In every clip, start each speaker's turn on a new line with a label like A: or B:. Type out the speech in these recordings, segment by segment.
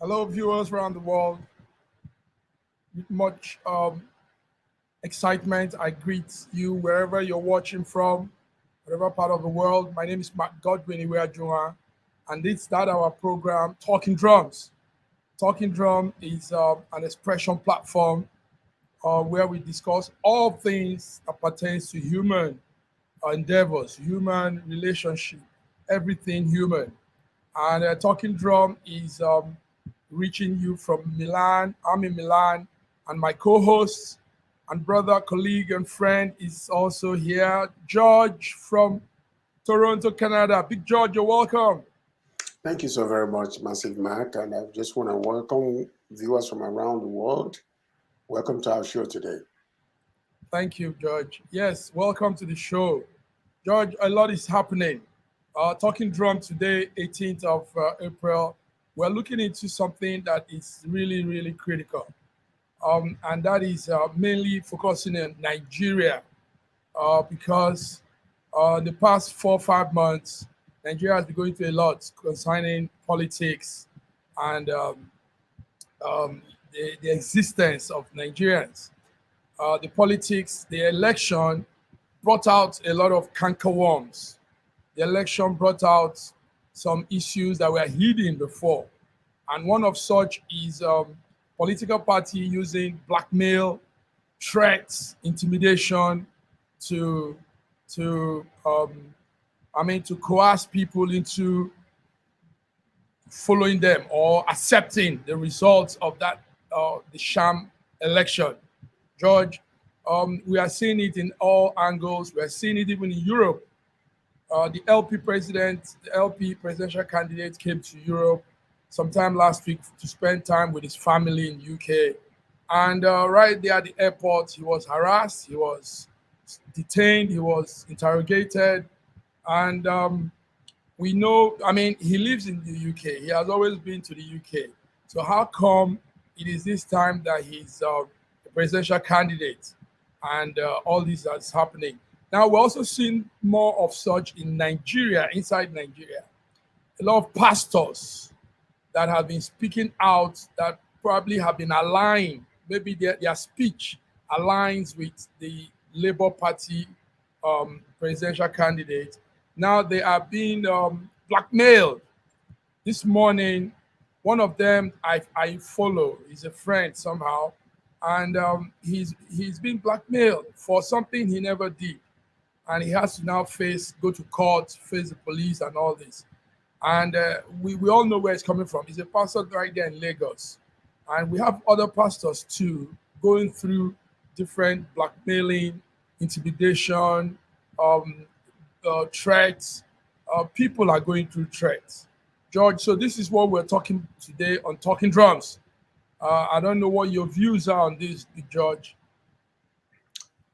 A: Hello, viewers around the world. With much excitement, I greet you wherever you're watching from, whatever part of the world. My name is Mark Godwin Iweajunwa, and this is our program, Talking Drums. Talking Drum is an expression platform where we discuss all things that pertains to human endeavors, human relationship, everything human. And Talking Drum is reaching you from Milan. I'm in Milan, and my co-host and brother, colleague, and friend is also here, George from Toronto, Canada. Big George, you're welcome.
B: Thank you so very much, Massive Mark. And I just want to welcome viewers from around the world. Welcome to our show today.
A: Thank you, George. Yes, welcome to the show. George, a lot is happening. Talking Drum today, 18th of April, we're looking into something that is really, really critical. And that is mainly focusing on Nigeria because the past 4 or 5 months, Nigeria has been going through a lot concerning politics and the existence of Nigerians. The politics, the election brought out a lot of cankerworms. The election brought out some issues that were hidden before. And one of such is political party using blackmail, threats, intimidation to to coerce people into following them or accepting the results of that the sham election. George, we are seeing it in all angles. We are seeing it even in Europe. The LP presidential candidate came to Europe sometime last week to spend time with his family in UK. And right there at the airport, he was harassed, he was detained, he was interrogated. And we know, he lives in the UK. He has always been to the UK. So how come it is this time that he's a presidential candidate and all this is happening? Now, we're also seeing more of such in Nigeria, inside Nigeria. A lot of pastors that have been speaking out that probably have been aligned, maybe their speech aligns with the Labour Party presidential candidate. Now they are being blackmailed. This morning, one of them I follow, he's a friend somehow, and he's been blackmailed for something he never did. And he has to now go to court, face the police and all this. And we all know where it's coming from. He's a pastor right there in Lagos. And we have other pastors too going through different blackmailing, intimidation, threats. People are going through threats. George, so this is what we're talking today on Talking Drums. I don't know what your views are on this, George.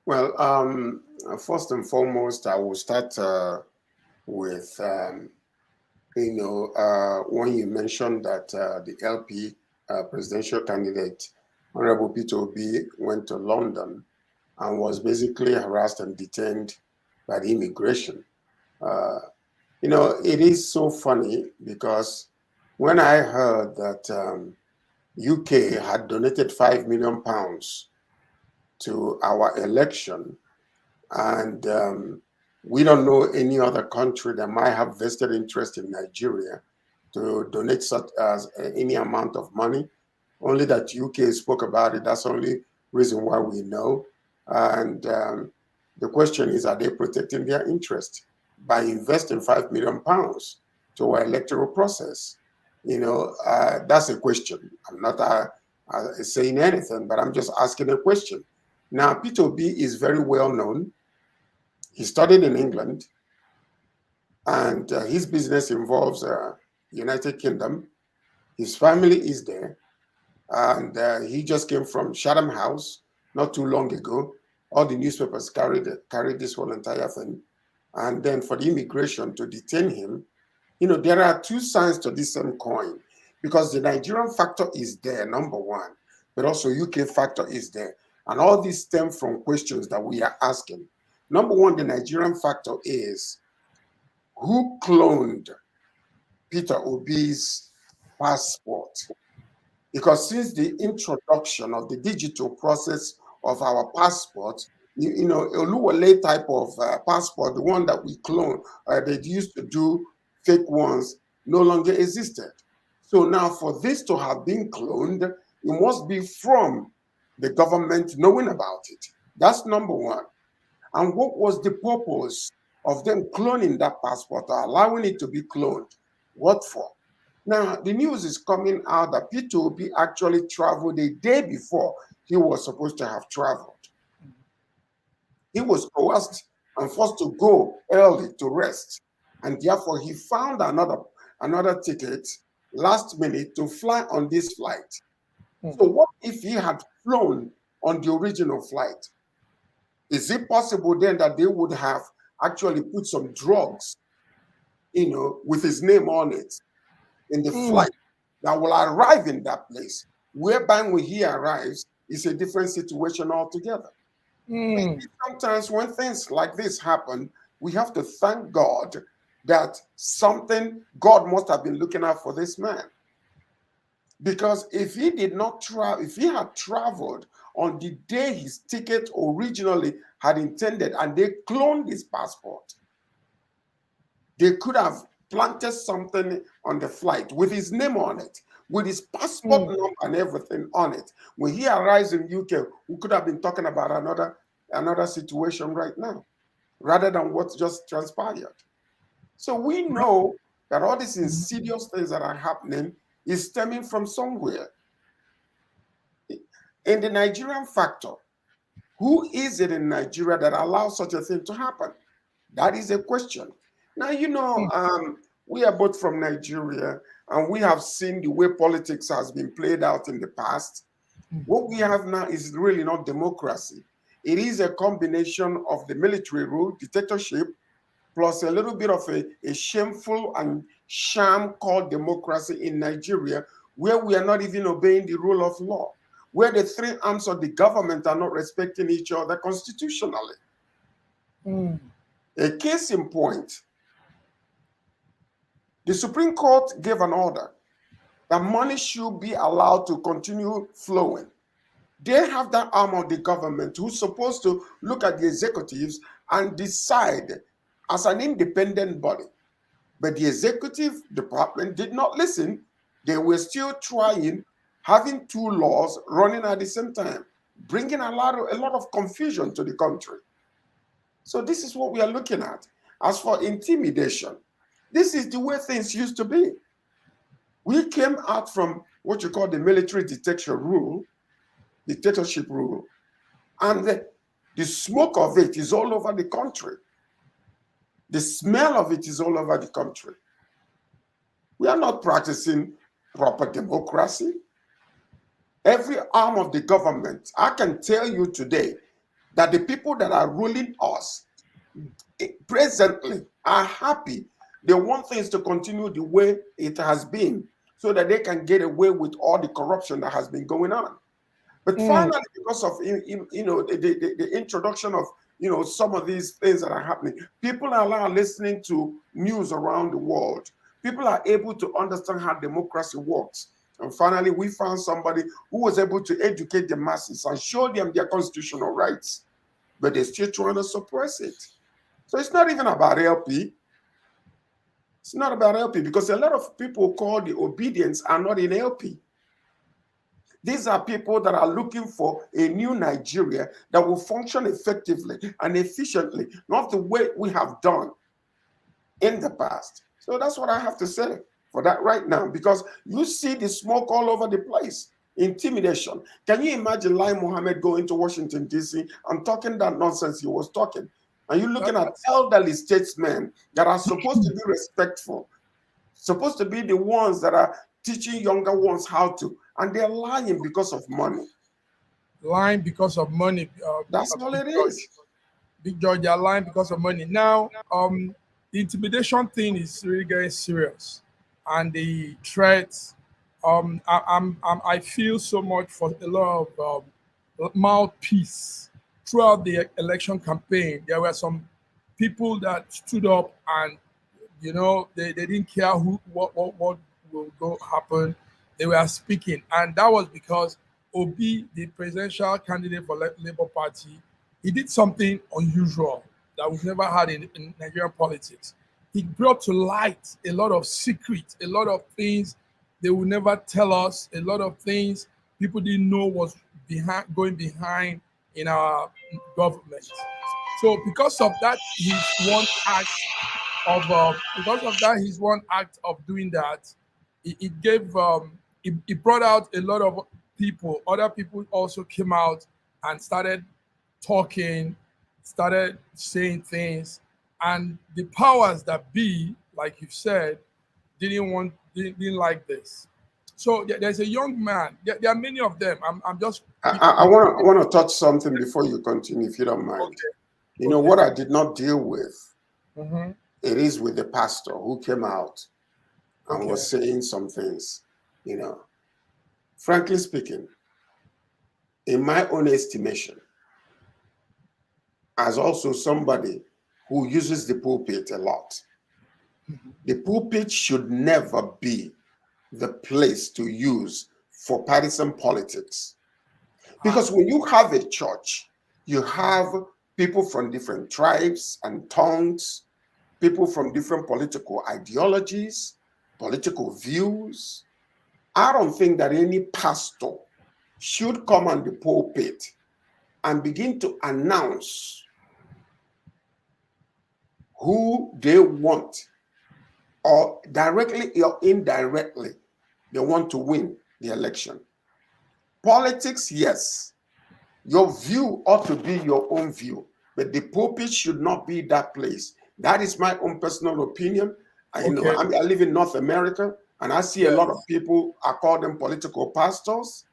B: Well, first and foremost, I will start with, when you mentioned that the LP presidential candidate, Honorable Peter Obi, went to London and was basically harassed and detained by the immigration. It is so funny because when I heard that UK had donated £5 million to our election, and we don't know any other country that might have vested interest in Nigeria to donate such as any amount of money. Only that UK spoke about it. That's the only reason why we know. And the question is, are they protecting their interest? by investing £5 million to our electoral process? That's a question. I'm not saying anything, but I'm just asking a question. Now, Peter B is very well known. He studied in England, and his business involves United Kingdom. His family is there, and he just came from Chatham House not too long ago. All the newspapers carried this whole entire thing. And then for the immigration to detain him, there are two sides to this same coin, because the Nigerian factor is there, number one, but also UK factor is there. And all these stem from questions that we are asking. Number one, the Nigerian factor is, who cloned Peter Obi's passport? Because since the introduction of the digital process of our passport, Oluwole type of passport, the one that we clone, they used to do fake ones, no longer existed. So now for this to have been cloned, it must be from the government knowing about it. That's number one. And what was the purpose of them cloning that passport or allowing it to be cloned? What for? Now, the news is coming out that Peter Obi actually traveled a day before he was supposed to have traveled. He was coerced and forced to go early to rest. And therefore, he found another ticket last minute to fly on this flight. So what if he had flown on the original flight? Is it possible then that they would have actually put some drugs, with his name on it in the flight that will arrive in that place, whereby when he arrives, it's a different situation altogether. Sometimes when things like this happen, we have to thank God that God must have been looking out for this man. Because if he did not travel, if he had traveled on the day his ticket originally had intended and they cloned his passport, they could have planted something on the flight with his name on it, with his passport number and everything on it. When he arrives in UK, we could have been talking about another situation right now, rather than what just transpired. So we know that all these insidious things that are happening is stemming from somewhere. In the Nigerian factor, who is it in Nigeria that allows such a thing to happen? That is a question. Now, we are both from Nigeria, and we have seen the way politics has been played out in the past. What we have now is really not democracy. It is a combination of the military rule, dictatorship, plus a little bit of a shameful and sham called democracy in Nigeria, where we are not even obeying the rule of law, where the three arms of the government are not respecting each other constitutionally. A case in point, the Supreme Court gave an order that money should be allowed to continue flowing. They have that arm of the government who's supposed to look at the executives and decide as an independent body. But the executive department did not listen. They were still trying, having two laws running at the same time, bringing a lot of confusion to the country. So this is what we are looking at. As for intimidation, this is the way things used to be. We came out from what you call the military dictatorship rule, and the smoke of it is all over the country. The smell of it is all over the country. We are not practicing proper democracy. Every arm of the government, I can tell you today that the people that are ruling us presently are happy. They want things to continue the way it has been so that they can get away with all the corruption that has been going on. But finally, because of the introduction of some of these things that are happening, people are now listening to news around the world. People are able to understand how democracy works. And finally, we found somebody who was able to educate the masses and show them their constitutional rights, but they're still trying to suppress it. So it's not even about LP. It's not about LP, because a lot of people called the obedience are not in LP. These are people that are looking for a new Nigeria that will function effectively and efficiently, not the way we have done. in the past. So that's what I have to say for that right now, because you see the smoke all over the place. Intimidation. Can you imagine Lai Mohammed going to Washington, D.C. and talking that nonsense he was talking? And you're looking at elderly statesmen that are supposed to be respectful, supposed to be the ones that are teaching younger ones how to, and they're lying because of money.
A: Lying because of money.
B: That's all it is.
A: Big George, they're lying because of money. Now, the intimidation thing is really getting serious, and the threats. I feel so much for a lot of mouthpiece throughout the election campaign. There were some people that stood up and they didn't care what will go happen. They were speaking, and that was because Obi, the presidential candidate for Labour Party, he did something unusual that we've never had in Nigerian politics. He brought to light a lot of secrets, a lot of things they will never tell us, a lot of things people didn't know was going behind in our government. So because of that, his one act of doing that, it gave it brought out a lot of people. Other people also came out and started talking, started saying things, and the powers that be, like you said, didn't like this. So there's a young man. There are many of them. I'm just.
B: I want to touch something before you continue, if you don't mind.
A: Okay.
B: You know what I did not deal with?
A: Mm-hmm.
B: It is with the pastor who came out and was saying some things. Frankly speaking, in my own estimation, as also somebody who uses the pulpit a lot, the pulpit should never be the place to use for partisan politics. Because when you have a church, you have people from different tribes and tongues, people from different political ideologies, political views. I don't think that any pastor should come on the pulpit and begin to announce who they want, or directly or indirectly, they want to win the election. Politics, yes. Your view ought to be your own view, but the pulpit should not be that place. That is my own personal opinion. I live in North America, and I see a lot of people, I call them political pastors,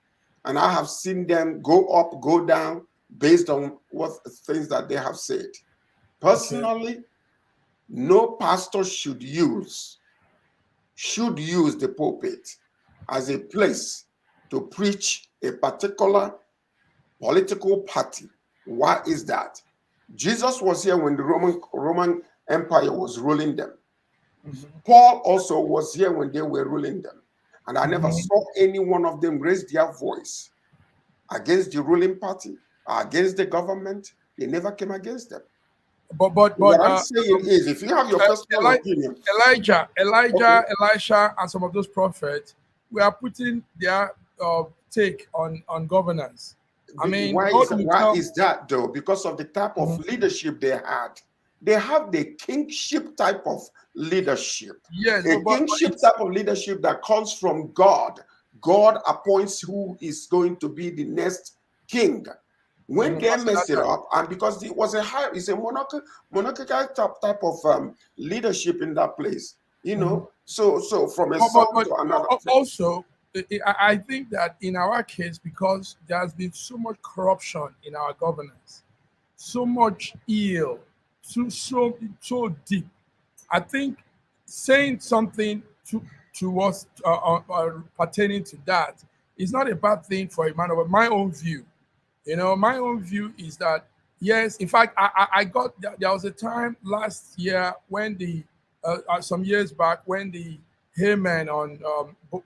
B: and I have seen them go up, go down based on what things that they have said. Personally, no pastor should use the pulpit as a place to preach a particular political party. Why is that? Jesus was here when the Roman Empire was ruling them. Paul also was here when they were ruling them. And I never saw any one of them raise their voice against the ruling party, against the government. They never came against them.
A: But
B: what I'm saying is, if you have your personal opinion,
A: Elijah, Elisha, and some of those prophets, we are putting their take on governance. I mean,
B: why is that though? Because of the type of leadership they had. They have the kingship type of leadership.
A: Yes,
B: kingship type of leadership that comes from God. God appoints who is going to be the next king. When they mess it up, and because it was it's a monarchical type of leadership in that place, So from a son to another.
A: Also, I think that in our case, because there has been so much corruption in our governance, so much ill, so deep. I think saying something to us pertaining to that is not a bad thing for a man of my own view. My own view is that, yes, in fact, I got, there was a time last year when some years back, when the Haymen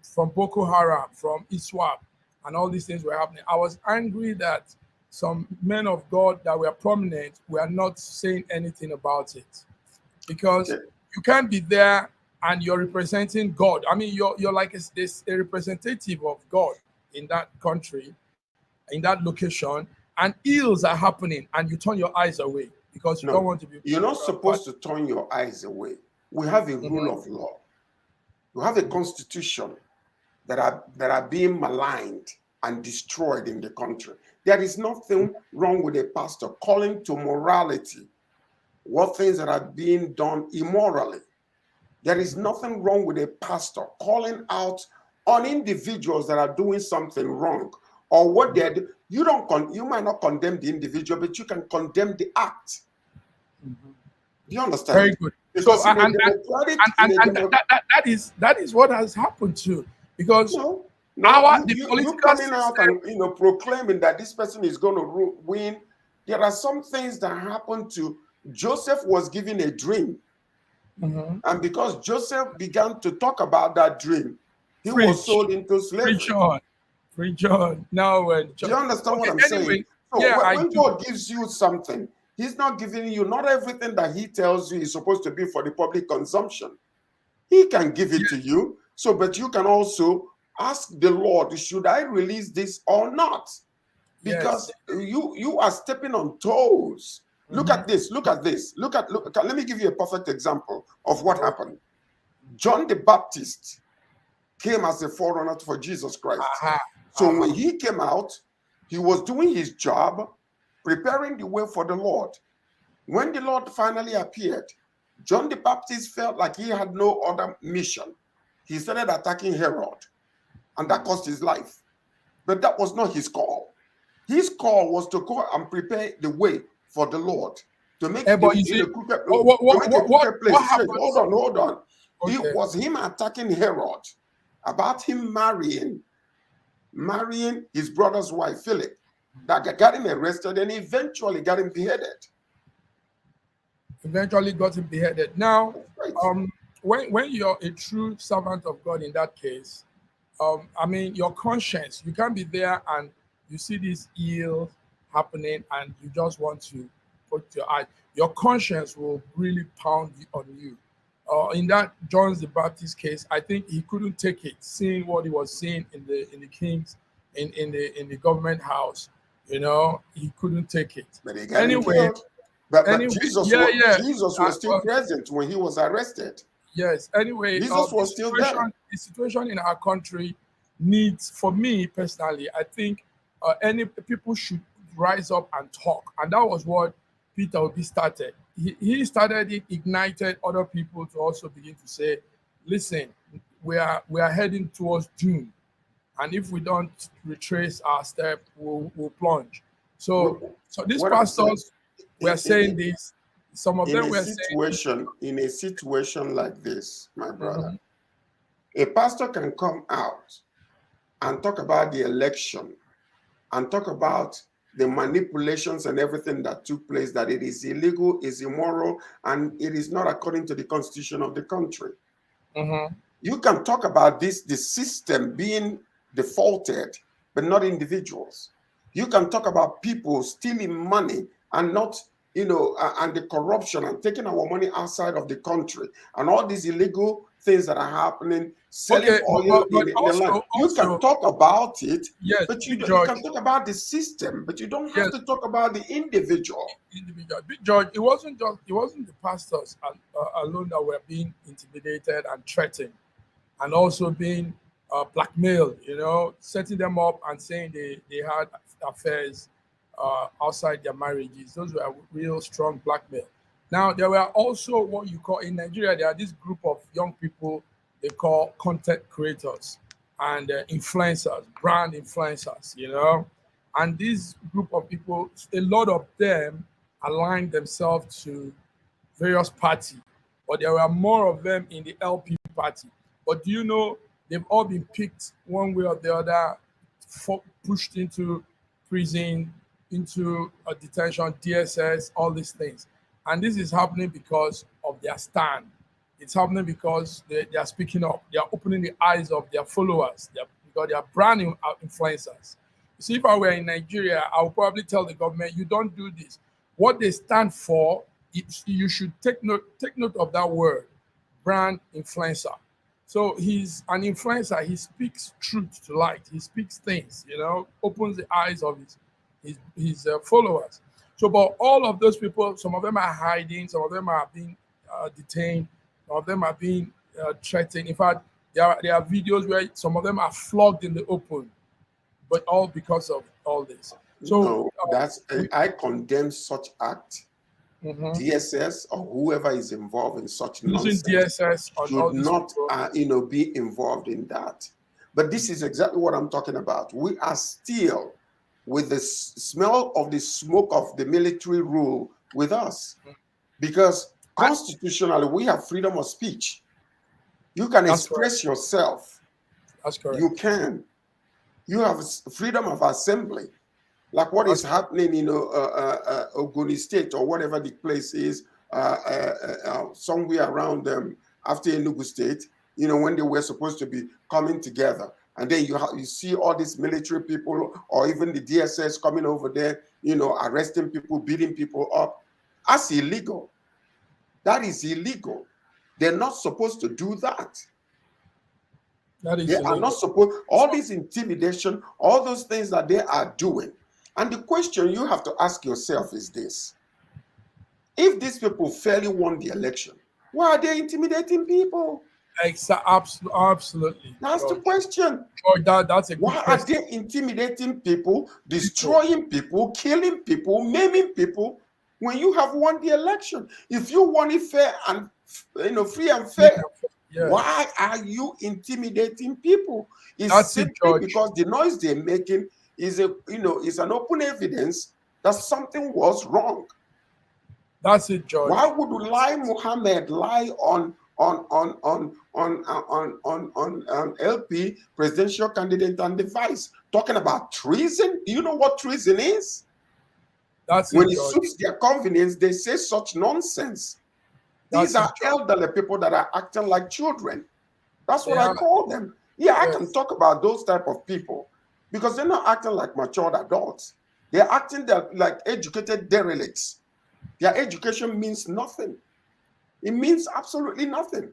A: from Boko Haram, from ISWAP, and all these things were happening. I was angry that some men of God that were prominent were not saying anything about it. Because you can't be there and you're representing God. I mean, you're like a representative of God in that country, in that location, and ills are happening, and you turn your eyes away because you don't want to be.
B: You're not supposed to turn your eyes away. we have a rule of law. We have a constitution that are being maligned and destroyed in the country. There is nothing wrong with a pastor calling to morality what things that are being done immorally. There is nothing wrong with a pastor calling out on individuals that are doing something wrong or what they're doing. You might not condemn the individual, but you can condemn the act. Do you understand?
A: Very good.
B: Because
A: So that is what has happened too. Because
B: you
A: political
B: coming
A: system,
B: out and proclaiming that this person is going to win. There are some things that happened to Joseph. Was given a dream, and because Joseph began to talk about that dream, he was sold into slavery.
A: Free John. Now,
B: do you understand what I'm saying? So
A: yeah,
B: when God gives you something, He's not giving you, not everything that He tells you is supposed to be for the public consumption. He can give it to you. So, but you can also ask the Lord, should I release this or not? Because you are stepping on toes. Look at this. Look at this. Let me give you a perfect example of what happened. John the Baptist came as a forerunner for Jesus Christ. So when he came out, he was doing his job, preparing the way for the Lord. When the Lord finally appeared, John the Baptist felt like he had no other mission. He started attacking Herod, and that cost his life. But that was not his call. His call was to go and prepare the way for the Lord, to make a crooked place straight. Hold on. Okay. It was him attacking Herod about him marrying his brother's wife, Philip, that got him arrested and eventually got him beheaded.
A: Now, when you're a true servant of God in that case, I mean, your conscience, you can't be there and you see this ill happening and you just want to put your eye. Your conscience will really pound on you. In that John the Baptist case, I think he couldn't take it, seeing what he was seeing in the king's in the government house. You know, he couldn't take it.
B: But he got him killed. But Jesus was still present when he was arrested.
A: Yes. Anyway,
B: Jesus was still there.
A: The situation in our country needs, for me personally, I think any people should rise up and talk, and that was what Peter Obi started. He started it, ignited other people to also begin to say, "Listen, we are heading towards doom, and if we don't retrace our step, we'll plunge." So these pastors were saying this. Some of them were saying,
B: in a situation like this, my brother, a pastor can come out and talk about the election and talk about the manipulations and everything that took place, that it is illegal, is immoral, and it is not according to the constitution of the country. You can talk about the system being defaulted, but not individuals. You can talk about people stealing money and not, and the corruption and taking our money outside of the country and all these illegal things that are happening, selling oil in the land. You can talk about it, but you can talk about the system, but you don't have to talk about the individual.
A: Big George, it wasn't the pastors alone that were being intimidated and threatened, and also being blackmailed. Setting them up and saying they had affairs outside their marriages. Those were real strong blackmail. Now, there were also what you call, in Nigeria, there are this group of young people they call content creators and influencers, brand influencers, And this group of people, a lot of them aligned themselves to various parties, but there were more of them in the LP party. But do you know, they've all been picked one way or the other, pushed into prison, into a detention, DSS, all these things. And this is happening because of their stand. It's happening because they are speaking up. They are opening the eyes of their followers because they are brand influencers. You see, if I were in Nigeria, I would probably tell the government, you don't do this. What they stand for, you should take note of that word, brand influencer. So he's an influencer. He speaks truth to light. He speaks things, opens the eyes of his followers. So, but all of those people, some of them are hiding, some of them are being detained. Some of them are being threatened. In fact, there are videos where some of them are flogged in the open, but all because of all this. So
B: No, that's
A: we,
B: I condemn such act.
A: mhm.
B: DSS or whoever is involved in such
A: Using
B: nonsense
A: DSS on
B: should
A: all these
B: not,
A: people.
B: be involved in that. But this is exactly what I'm talking about. We are still with the smell of the smoke of the military rule with us, because
A: I,
B: constitutionally we have freedom of speech. You can
A: that's correct.
B: express yourself.
A: That's
B: You
A: correct.
B: can. You have freedom of assembly. Like what is
A: That's correct.
B: happening in Ogoni State or whatever the place is, somewhere around them after Enugu State, when they were supposed to be coming together. And then you see all these military people or even the DSS coming over there, arresting people, beating people up. That's illegal. That is illegal. They're not supposed to do that.
A: That
B: They
A: is
B: are not
A: illegal.
B: supposed,
A: So
B: all this intimidation, all those things that they are doing. And the question you have to ask yourself is this: if these people fairly won the election, why are they intimidating people?
A: absolutely,
B: That's the
A: George.
B: question.
A: George, that's a good
B: Why are
A: question.
B: they intimidating people,
A: People,
B: destroying people, killing people, maiming people when you have won the election? If you won it fair and free and fair,
A: yes,
B: why are you intimidating people? It's
A: that's it,
B: simply
A: George.
B: because the noise they're making is an open evidence that something was wrong.
A: That's it,
B: Why
A: George.
B: would Lai Muhammad lie on LP presidential candidate and the vice talking about treason? Do you know what treason is?
A: That's
B: When
A: it,
B: it
A: George.
B: suits their convenience, they say such nonsense. These
A: That's it,
B: are
A: George.
B: elderly people that are acting like children. That's
A: They
B: what I
A: are,
B: call them. Yeah, I can
A: yes,
B: talk about those type of people because they're not acting like matured adults. They're acting like educated derelicts. Their education means nothing. It means absolutely nothing.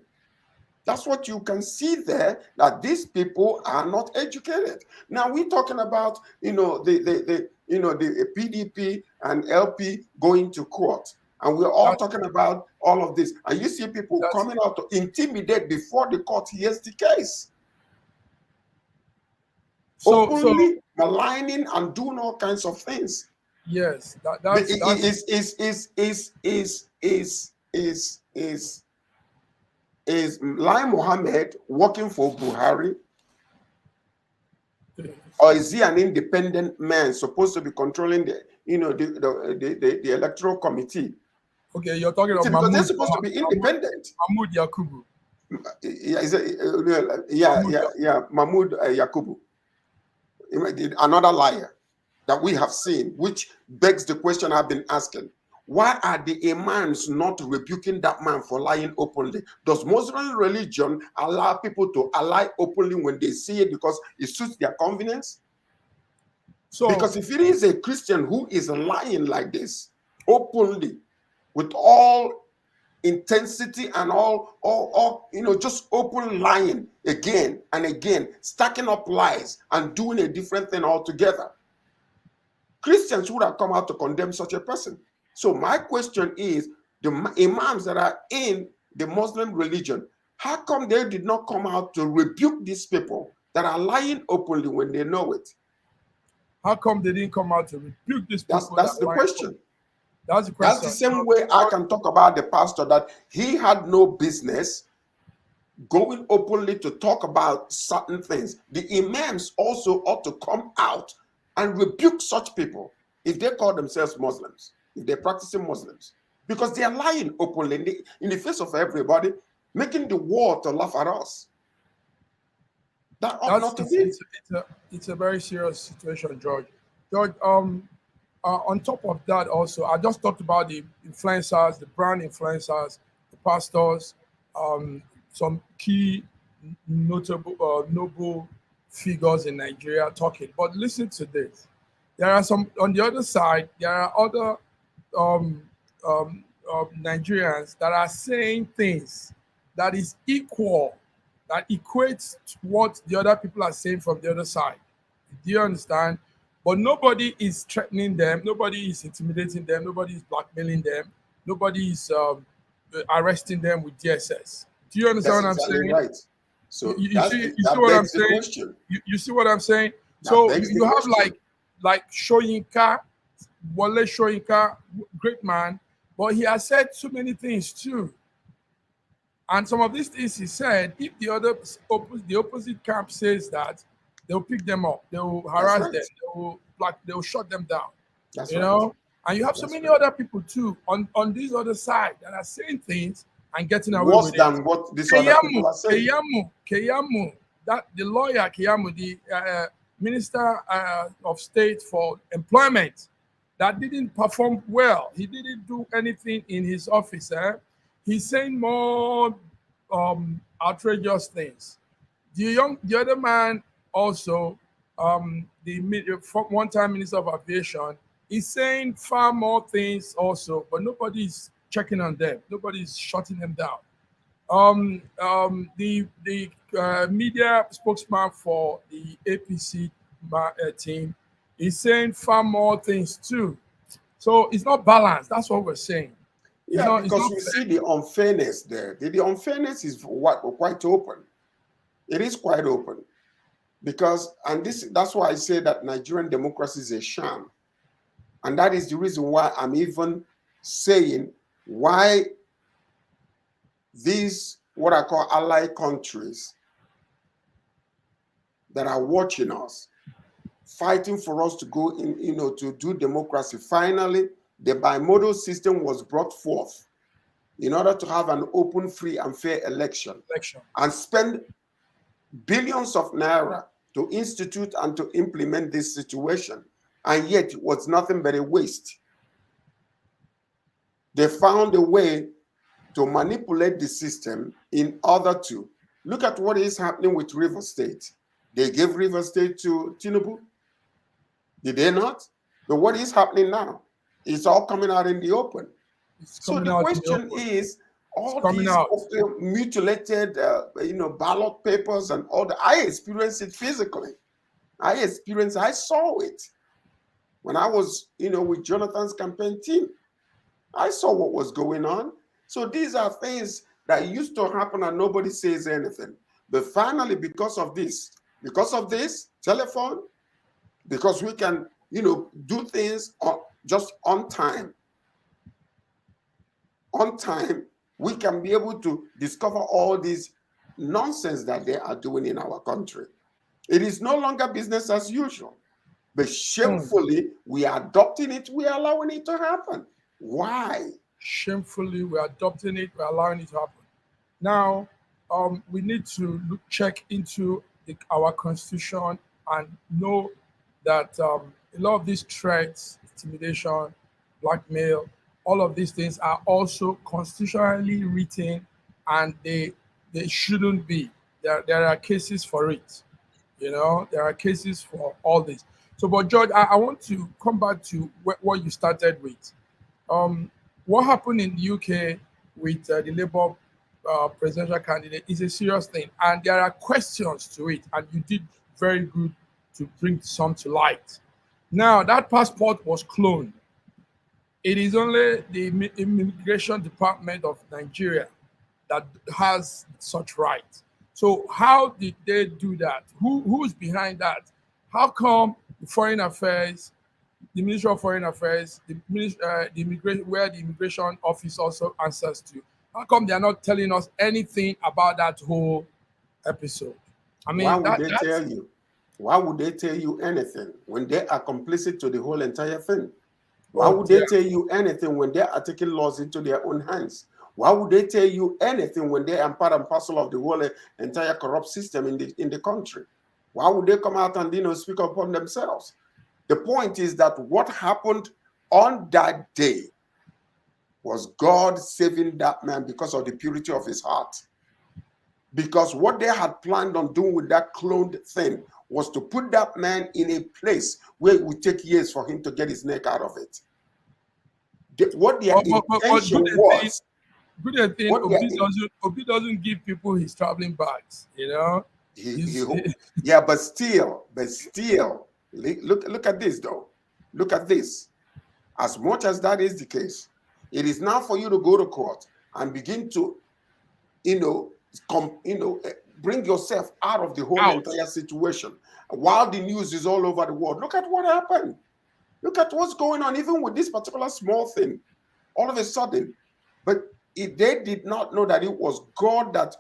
B: That's what you can see there, that these people are not educated. Now we're talking about, the PDP and LP going to court. And we're all
A: that's
B: talking about all of this. And you see people
A: that's
B: coming out to intimidate before the court hears the case,
A: so
B: openly maligning and doing all kinds of things.
A: yes,
B: The-
A: that's
B: Is Lai Mohammed working for Buhari, or is he an independent man supposed to be controlling the electoral committee?
A: okay. You're talking
B: You
A: of
B: see, because they're supposed to be independent.
A: Mahmoud Yakubu.
B: Yeah, yeah,
A: Mahmoud
B: yeah,
A: Yakubu.
B: yeah. Mahmoud Yakubu, another liar that we have seen, which begs the question I've been asking. Why are the imams not rebuking that man for lying openly? Does Muslim religion allow people to lie openly when they see it because it suits their convenience?
A: So
B: Because if it is a Christian who is lying like this openly, with all intensity and all just open lying again and again, stacking up lies and doing a different thing altogether, Christians would have come out to condemn such a person. So my question is, the imams that are in the Muslim religion, how come they did not come out to rebuke these people that are lying openly when they know it?
A: how come they didn't come out to rebuke these
B: That's
A: people
B: that's
A: that
B: the
A: line up?
B: question.
A: That's the
B: That's the
A: question.
B: same way I can talk about the pastor that he had no business going openly to talk about certain things. The imams also ought to come out and rebuke such people if they call themselves Muslims, if they're practicing Muslims, because they are lying openly in the face of everybody, making the world to laugh at us. That ought
A: That's
B: not to be.
A: it's a very serious situation, George. George, on top of that, also, I just talked about the influencers, the brand influencers, the pastors, some key notable, noble figures in Nigeria talking. But listen to this. There are some on the other side. There are other um, Nigerians that are saying things that is equal, that equates to what the other people are saying from the other side. Do you understand? But nobody is threatening them. Nobody is intimidating them. Nobody is blackmailing them. Nobody is arresting them with DSS. Do you understand
B: That's
A: what I'm
B: exactly
A: saying?
B: right. So
A: You see
B: that
A: what I'm
B: begs the
A: saying?
B: question.
A: You see what I'm saying?
B: That
A: So
B: begs the
A: you have
B: question.
A: like Shoyinka, Wale Shoyinka, great man, but he has said so many things too. And some of these things he said, if the opposite camp says that, they'll pick them up, they will
B: That's
A: harass
B: right.
A: them, they will shut them down.
B: That's
A: You
B: right.
A: know? And you have so
B: That's
A: many
B: right.
A: other people too on this other side that are saying things and getting away
B: Worse
A: with it.
B: than what these other people are saying.
A: Keyamu, that the lawyer Keyamu, the minister of state for employment, that didn't perform well. He didn't do anything in his office. He's saying more outrageous things. The other man also, one-time minister of aviation, is saying far more things also, but nobody's checking on them. Nobody's shutting them down. The media spokesman for the APC team is saying far more things too. So it's not balanced. That's what we're saying.
B: Yeah,
A: It's
B: because
A: not
B: you
A: fair.
B: see the unfairness there. The unfairness is quite open. It is quite open. Because, and that's why I say that Nigerian democracy is a sham. And that is the reason why I'm even saying why these, what I call allied countries that are watching us, fighting for us to go in, to do democracy. Finally, the bimodal system was brought forth in order to have an open, free, and fair election and spend billions of naira to institute and to implement this situation. And yet it was nothing but a waste. They found a way to manipulate the system in order to look at what is happening with River State. They gave River State to Tinubu. Did they not? But what is happening now? It's all coming out in the open.
A: It's
B: So
A: coming
B: the
A: out in the
B: question
A: open.
B: is,
A: It's
B: all
A: coming
B: these
A: out.
B: mutilated, ballot papers and all that, I experienced it physically. I saw it when I was, with Jonathan's campaign team. I saw what was going on. So these are things that used to happen and nobody says anything. But finally, because of this telephone, because we can, do things just on time, we can be able to discover all these nonsense that they are doing in our country. It is no longer business as usual. But shamefully, we are adopting it, we are allowing it to happen. Why?
A: Shamefully, we're adopting it, we're allowing it to happen. Now, we need to check into our constitution and know that a lot of these threats, intimidation, blackmail, all of these things are also constitutionally written, and they shouldn't be. There are cases for it. There are cases for all this. So, but George, I want to come back to what you started with. Um, what happened in the UK with the Labour presidential candidate is a serious thing, and there are questions to it, and you did very good to bring some to light. Now, that passport was cloned. It is only the immigration department of Nigeria that has such right. So how did they do that? Who's behind that? How come the foreign affairs, the Ministry of Foreign Affairs, the immigration, where the immigration office also answers to, how come they are not telling us anything about that whole episode? I
B: Why
A: mean,
B: would they tell you? Why would they tell you anything when they are complicit to the whole entire thing? Why
A: oh
B: would they
A: dear.
B: tell you anything when they are taking laws into their own hands? Why would they tell you anything when they are part and parcel of the whole entire corrupt system in the country? Why would they come out and speak upon themselves? The point is that what happened on that day was God saving that man because of the purity of his heart. Because what they had planned on doing with that cloned thing was to put that man in a place where it would take years for him to get his neck out of it. What their
A: But
B: intention was,
A: good thing,
B: what their,
A: Obi doesn't give people his traveling bags. He's,
B: yeah, but still, look at this though. Look at this. As much as that is the case, it is now for you to go to court and begin to, you know, bring yourself out of the whole
A: Out.
B: entire situation. While the news is all over the world, look at what happened. Look at what's going on, even with this particular small thing. All of a sudden, but if they did not know that it was God that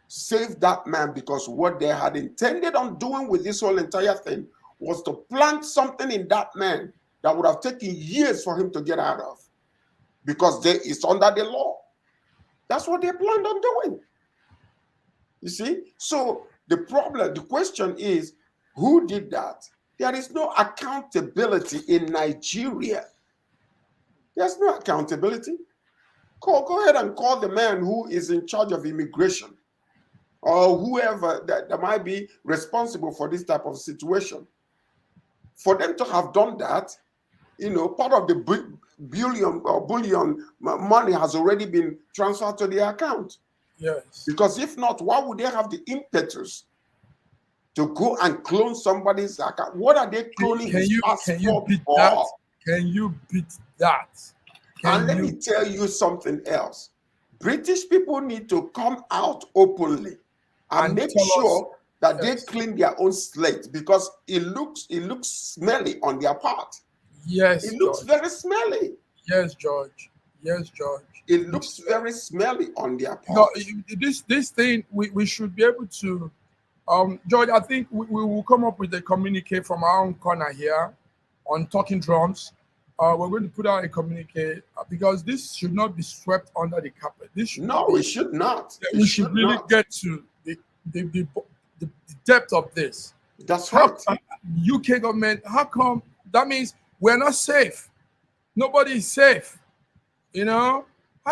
B: saved that man, because what they had intended on doing with this whole entire thing was to plant something in that man that would have taken years for him to get out of, because it's under the law. That's what they planned on doing. You see? So the question is, who did that? There is no accountability in Nigeria. There's no accountability. Go ahead and call the man who is in charge of immigration, or whoever that might be responsible for this type of situation. For them to have done that, part of the bullion money has already been transferred to their account.
A: Yes.
B: Because if not, why would they have the impetus to go and clone somebody's account? What are they cloning his passport for?
A: Can you beat that?
B: And let me tell you something else. British people need to come out openly and make sure that they clean their own slate, because it looks smelly on their part.
A: Yes,
B: it looks very smelly.
A: Yes, George. Yes, George.
B: It looks very smelly on their part.
A: No, this thing we should be able to, George. I think we will come up with a communique from our own corner here on Talking Drums. We're going to put out a communique because this should not be swept under the carpet. This should
B: it should not.
A: We should really get to the depth of this.
B: That's right.
A: UK government, how come? That means we're not safe. Nobody is safe. How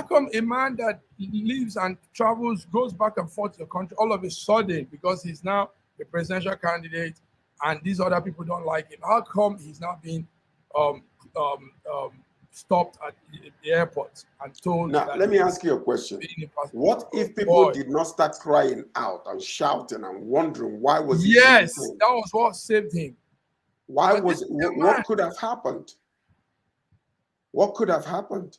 A: come a man that lives and travels, goes back and forth to the country, all of a sudden, because he's now a presidential candidate and these other people don't like him, how come he's not being stopped at the airport and told?
B: Now, let me ask you a question. What if people did not start crying out and shouting and wondering why was he?
A: Yes, that was what saved him.
B: Why was it? What could have happened? What could have happened?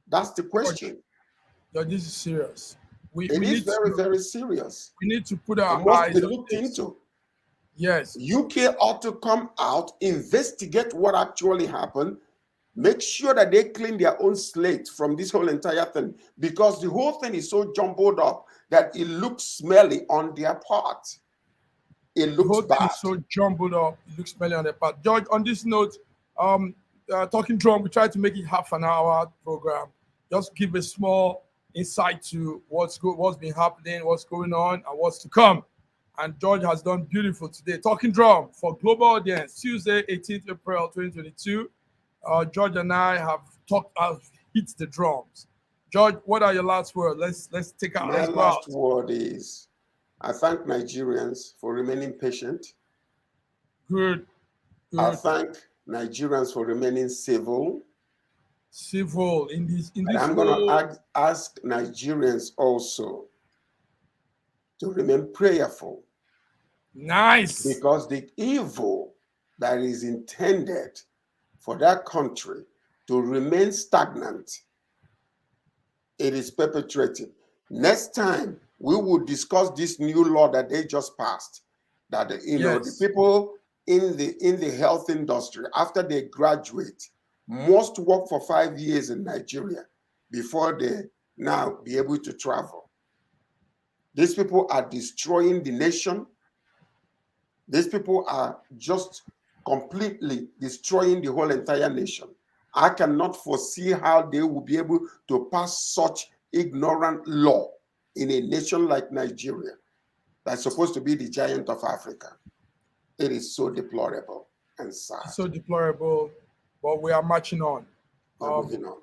B: That's the question.
A: This is serious.
B: It is very, very serious.
A: We need to put our eyes on
B: looked into.
A: Yes.
B: UK ought to come out, investigate what actually happened, make sure that they clean their own slate from this whole entire thing, because the whole thing is so jumbled up that it looks smelly on their part. It looks bad.
A: It's so jumbled up. It looks smelly on their part. George, on this note, Talking Drum, we try to make it half an hour program. Just give a small insight to what's been happening, what's going on, and what's to come. And George has done beautiful today. Talking Drum for global audience, Tuesday, 18th April 2022. George and I have hit the drums. George, what are your last words? Let's take out.
B: My last word is, I thank Nigerians for remaining patient.
A: Good.
B: I thank Nigerians for remaining civil.
A: In this.
B: And I'm going to ask Nigerians also to remain prayerful.
A: Nice.
B: Because the evil that is intended for that country to remain stagnant, it is perpetrated. Next time, we will discuss this new law that they just passed, that the people in the health industry, after they graduate, must work for 5 years in Nigeria before they now be able to travel. These people are destroying the nation. These people are just completely destroying the whole entire nation. I cannot foresee how they will be able to pass such ignorant law in a nation like Nigeria that's supposed to be the giant of Africa. It is so deplorable and sad.
A: So deplorable, but we are marching on.
B: Moving on.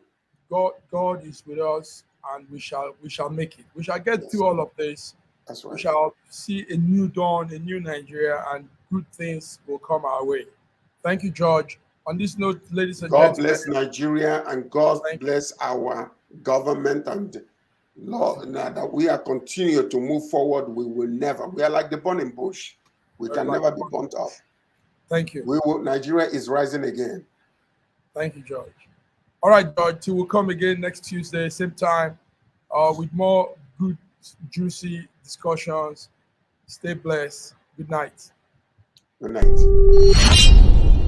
A: God is with us, and we shall make it. We shall get through all of this.
B: That's right.
A: We shall see a new dawn, a new Nigeria, and good things will come our way. Thank you, George. On this note, ladies and gentlemen,
B: God bless Nigeria, and God bless our government and law. Now that we are continuing to move forward, we are like the burning bush. We can never be burnt up.
A: Thank you.
B: Nigeria is rising again.
A: Thank you, George. All right, George, till we'll come again next Tuesday, same time, with more good, juicy discussions. Stay blessed. Good night.
B: Good night.